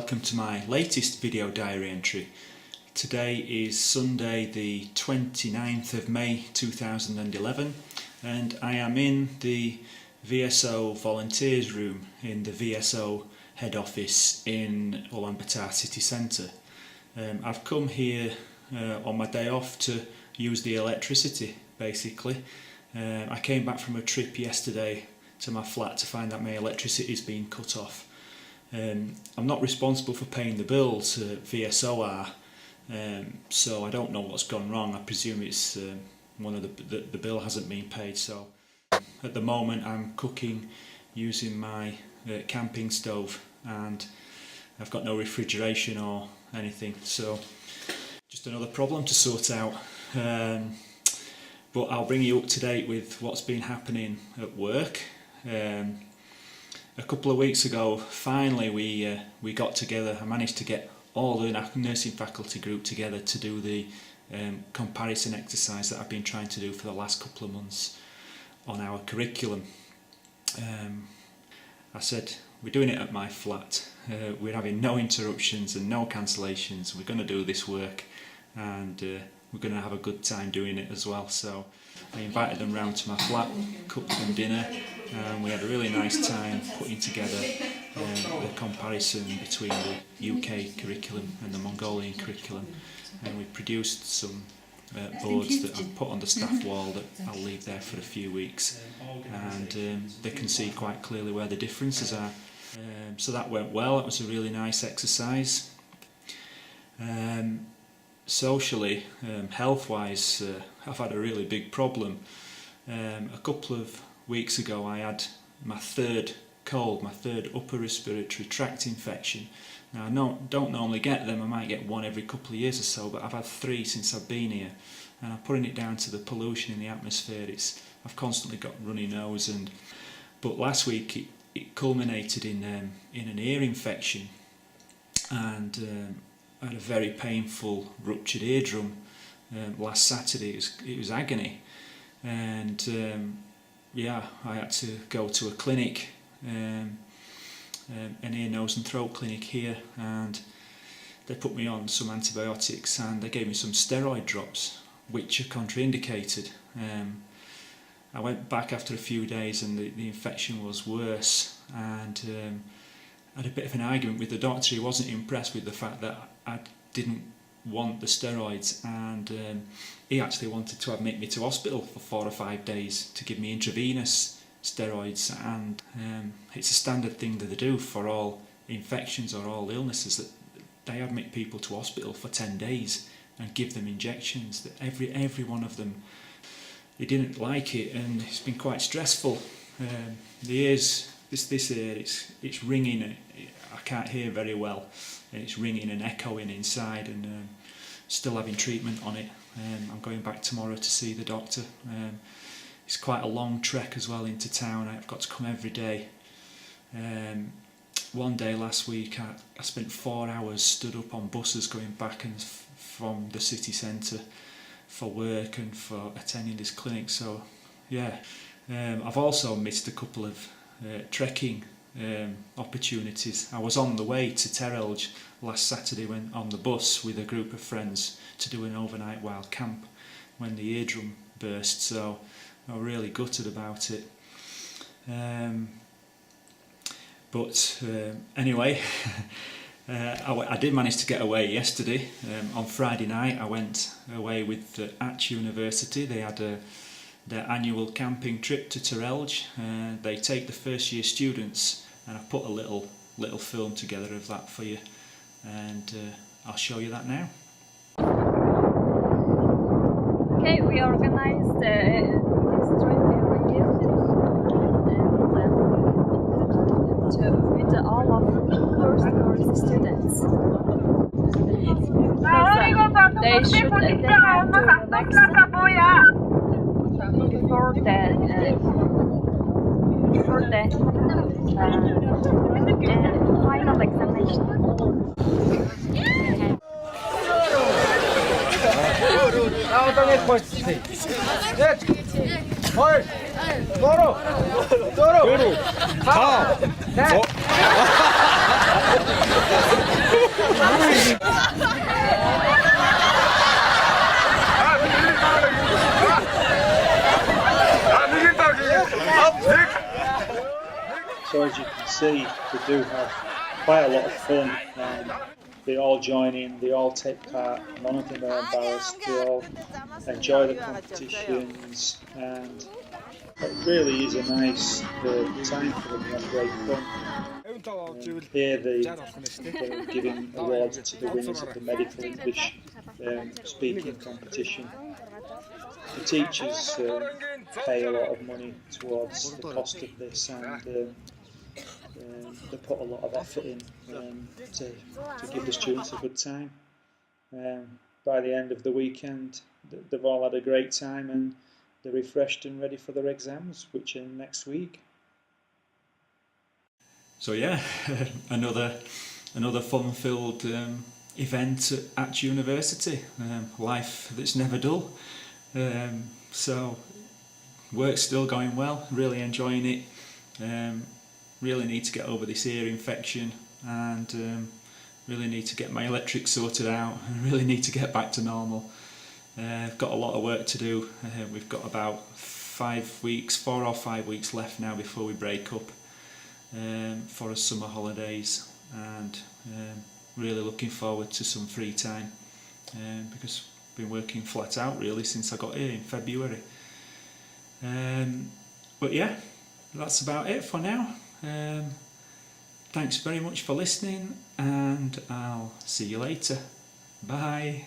welcome to my latest video diary entry. Today is Sunday the 29th of May 2011 and I am in the VSO volunteers room in the VSO head office in Ulaanbaatar city centre. I've come here on my day off to use the electricity basically. I came back from a trip yesterday to my flat to find that my electricity is being cut off. I'm not responsible for paying the bills, VSO are, so I don't know what's gone wrong. I presume it's one of the bill hasn't been paid. So at the moment I'm cooking using my camping stove and I've got no refrigeration or anything, so just another problem to sort out. But I'll bring you up to date with what's been happening at work. A couple of weeks ago, finally we got together. I managed to get all the nursing faculty group together to do the comparison exercise that I've been trying to do for the last couple of months on our curriculum. I said, we're doing it at my flat. We're having no interruptions and no cancellations. We're going to do this work and we're going to have a good time doing it as well. So I invited them round to my flat, cooked them dinner, and we had a really nice time putting together the comparison between the UK curriculum and the Mongolian curriculum. And we produced some boards that I've put on the staff wall that I'll leave there for a few weeks, and they can see quite clearly where the differences are. So that went well. It was a really nice exercise. Socially, health-wise, I've had a really big problem. A couple of weeks ago I had my third cold, my third upper respiratory tract infection. Now I don't normally get them, I might get one every couple of years or so, but I've had three since I've been here, and I'm putting it down to the pollution in the atmosphere. I've constantly got runny nose, but last week it culminated in an ear infection, and I had a very painful ruptured eardrum last Saturday. It was agony, and yeah, I had to go to a clinic, an ear, nose and throat clinic here, and they put me on some antibiotics and they gave me some steroid drops which are contraindicated. I went back after a few days and the infection was worse, and I had a bit of an argument with the doctor. He wasn't impressed with the fact that I didn't want the steroids, and he actually wanted to admit me to hospital for 4 or 5 days to give me intravenous steroids, and it's a standard thing that they do for all infections or all illnesses, that they admit people to hospital for 10 days and give them injections. That every one of them, they didn't like it, and it's been quite stressful. The ears, this ear, it's ringing. I can't hear very well, and it's ringing and echoing inside, and still having treatment on it. I'm going back tomorrow to see the doctor. It's quite a long trek as well into town. I've got to come every day. One day last week I spent 4 hours stood up on buses going back and from the city centre for work and for attending this clinic. So yeah, I've also missed a couple of trekking opportunities. I was on the way to Terelj last Saturday when on the bus with a group of friends to do an overnight wild camp when the eardrum burst, so I'm really gutted about it. But anyway, I did manage to get away yesterday. On Friday night I went away with the Ach University. They had their annual camping trip to Terelj. They take the first year students, and I've put a little film together of that for you, and I'll show you that now. Okay, we organized this trip every year with all of first course students. They have to relax before the final examination. 도로 가. So as you can see, they do have quite a lot of fun. They all join in, they all take part, none of them are embarrassed, they all enjoy the competitions, and it really is a nice time for them. They have great fun. Here they're giving awards to the winners of the medical English speaking competition. The teachers pay a lot of money towards the cost of this, and they put a lot of effort in to give the students a good time. By the end of the weekend, they've all had a great time and they're refreshed and ready for their exams, which are next week. So yeah, another fun-filled event at Ach University. Life that's never dull. So work's still going well. Really enjoying it. Really need to get over this ear infection, and really need to get my electric sorted out. I really need to get back to normal. I've got a lot of work to do. We've got about 4 or 5 weeks left now before we break up for our summer holidays, and really looking forward to some free time because I've been working flat out really since I got here in February. But yeah, that's about it for now. Thanks very much for listening, and I'll see you later. Bye.